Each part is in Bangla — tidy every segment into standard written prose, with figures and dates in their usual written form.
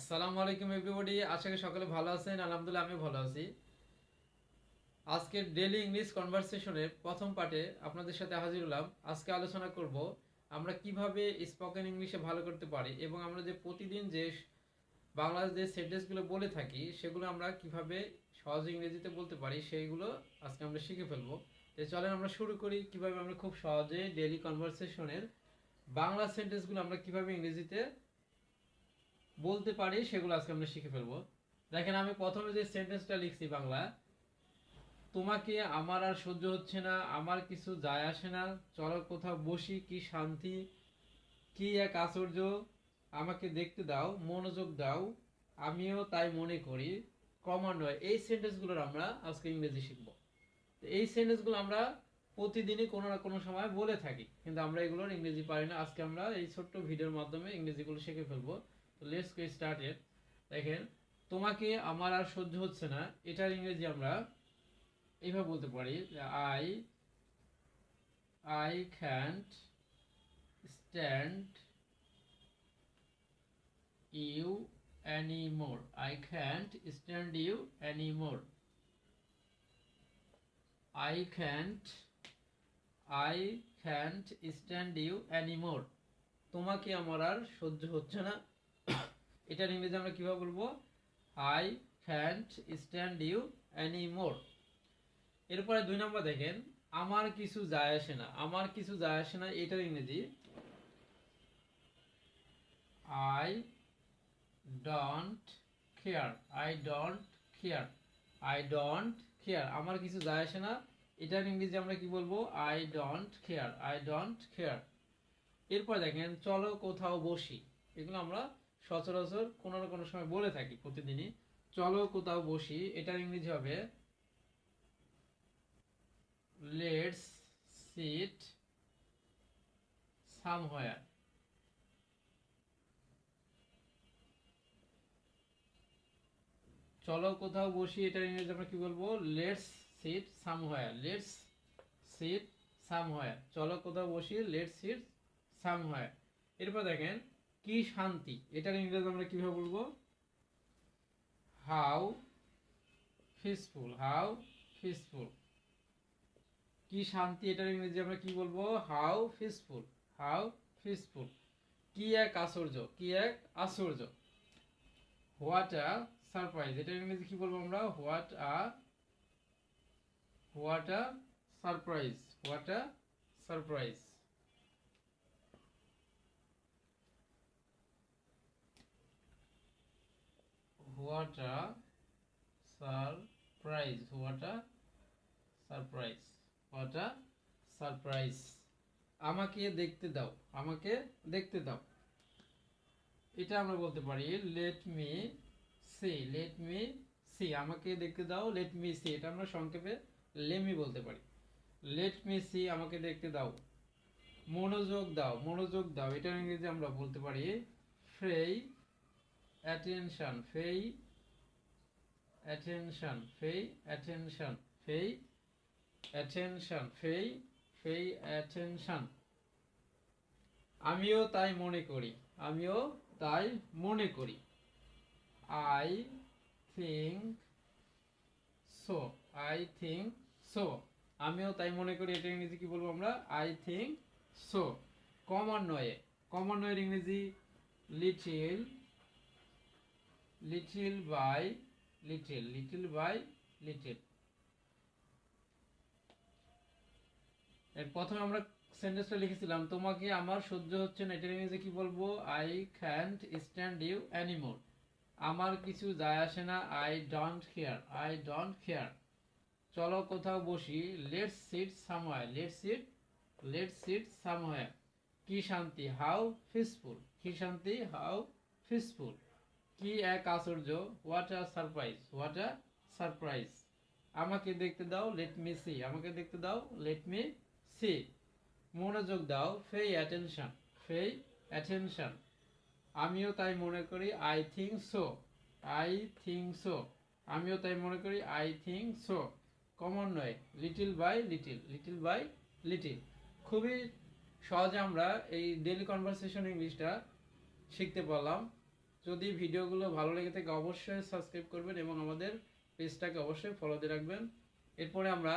আসসালামু আলাইকুম এভরিবডি, আশা করি সকলে ভালো আছেন। আলহামদুলিল্লাহ আমি ভালো আছি। আজকে ডেইলি ইংলিশ কনভারসেশনের প্রথম পার্টে আপনাদের সাথে হাজির হলাম। আজকে আলোচনা করব আমরা কিভাবে স্পোকেন ইংলিশে ভালো করতে পারি এবং আমরা যে প্রতিদিন যে বাংলার যে সেন্টেন্সগুলো বলে থাকি সেগুলো আমরা কিভাবে সহজে ইংরেজিতে বলতে পারি সেইগুলো আজকে আমরা শিখে ফেলবো। তো চলেন আমরা শুরু করি কিভাবে আমরা খুব সহজে ডেইলি কনভারসেশনের বাংলা সেন্টেন্সগুলো আমরা কিভাবে ইংরেজিতে বলতে পারি সেগুলো আজকে আমরা শিখে ফেলবো। দেখেন, আমি প্রথমে যে সেন্টেন্সটা লিখছি বাংলা, তোমাকে আমার আর সহ্য হচ্ছে না, আমার কিছু যায় আসে না, চলো কোথাও বসি, কি শান্তি, কি এক আশ্চর্য, আমাকে দেখতে দাও, মনোযোগ দাও, আমিও তাই মনে করি, ক্রমান্বয়ে। এই সেন্টেন্সগুলোর আমরা আজকে ইংরেজি শিখব। তো এই সেন্টেন্সগুলো আমরা প্রতিদিনই কোনো না কোনো সময় বলে থাকি, কিন্তু আমরা এগুলোর ইংরেজি পারি না। আজকে আমরা এই ছোট্ট ভিডিওর মাধ্যমে ইংরেজিগুলো শিখে ফেলবো। তো লেটস গেট স্টার্টেড। দেখেন, তোমাকে আমার আর সহ্য হচ্ছে না, এটার ইংরেজি আমরা এইভাবে বলতে পারি, I I can't stand you anymore. I can't stand you anymore. I can't stand you anymore. তোমাকে আমার আর সহ্য হচ্ছে না, এটার ইংরেজি আমরা কিভাবে বলবো? I can't stand you anymore. এরপরে 2 নম্বর দেখেন, আমার কিছু যায় আসে না। আমার কিছু যায় আসে না, এটার ইংরেজি I don't care. I don't care. I don't care. আমার কিছু যায় আসে না, এটার ইংরেজি আমরা কি বলবো? I don't care. I don't care. এরপর দেখেন, চলো কোথাও বসি। এগুলো আমরা সচরাচর কোনো না কোনো সময় বলে থাকি প্রতিদিনই। চলো কোথাও বসি, এটার ইংরেজি হবে লেটস সিট সামহোয়ার। চলো কোথাও বসি, এটার ইংরেজি আমরা কি বলবো? Let's sit somewhere. Let's sit somewhere. চলো কোথাও বসি, লেটস সিট সামহোয়ার। এরপর দেখেন, কি শান্তি, এটার ইংরেজি আমরা কিভাবে বলবো? How peaceful. How peaceful. কি শান্তি, এটার ইংরেজি আমরা কি বলবো? How peaceful. How peaceful. কি এক আশ্চর্য। কি এক আশ্চর্য। হোয়াট আ সারপ্রাইজ, এটার ইংরেজি কি বলবো আমরা? What a surprise. What a surprise. What a surprise. What a surprise. What a surprise. আমাকে দেখতে দাও। আমাকে দেখতে দাও, এটা আমরা বলতে পারি let me see. Let me see. আমাকে দেখতে দাও, লেট মি সি, এটা আমরা সংক্ষেপে লেমি বলতে পারি। লেট মি সি, আমাকে দেখতে দাও। মনোযোগ দাও। মনোযোগ দাও, এটার ইংরেজি আমরা বলতে পারি pay attention. Pay attention. Pay attention. Pay attention. Pay attention. আমিও তাই মনে করি। আমিও তাই মনে করি। I think so. I think so. আমিও তাই মনে করি, এটা ইংরেজি কি বলবো আমরা? I think so. ক্রমান্বয়ে। ক্রমান্বয়ের ইংরেজি little. Little by little. Little by little. এর প্রথমে আমরা সেন্টেন্সটা লিখেছিলাম, তোমাকে আমার সহ্য হচ্ছে না, এটার ইংরেজি কি বলবো? I can't stand you anymore. আমার কিছু যায় আসে না, I don't care. I don't care. চলো কোথাও বসি, let's sit somewhere. Let's sit somewhere. কি শান্তি, হাউ পিসফুল। কি শান্তি, হাউ পিসফুল। কি এক আশ্চর্য, what a surprise. What a surprise. আমাকে দেখতে দাও, লেট মি সি। আমাকে দেখতে দাও, লেট মি সি। মনোযোগ দাও, পে অ্যাটেনশন। Pay attention. আমিও তাই মনে করি, I think so. I think so. আমিও তাই মনে করি, আই থিঙ্ক সো। ক্রমান্বয়ে little by little. Little by little. খুবই সহজে আমরা এই ডেইলি কনভারসেশন ইংলিশটা শিখতে পারলাম। যদি ভিডিওগুলো ভালো লেগে থাকে অবশ্যই সাবস্ক্রাইব করবেন এবং আমাদের পেজটাকে অবশ্যই ফলো দিয়ে রাখবেন। এরপরে আমরা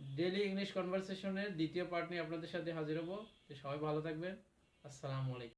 ডেইলি ইংলিশ কনভারসেশনের দ্বিতীয় পার্ট নিয়ে আপনাদের সাথে হাজির হব। সবাই ভালো থাকবেন। আসসালামু আলাইকুম।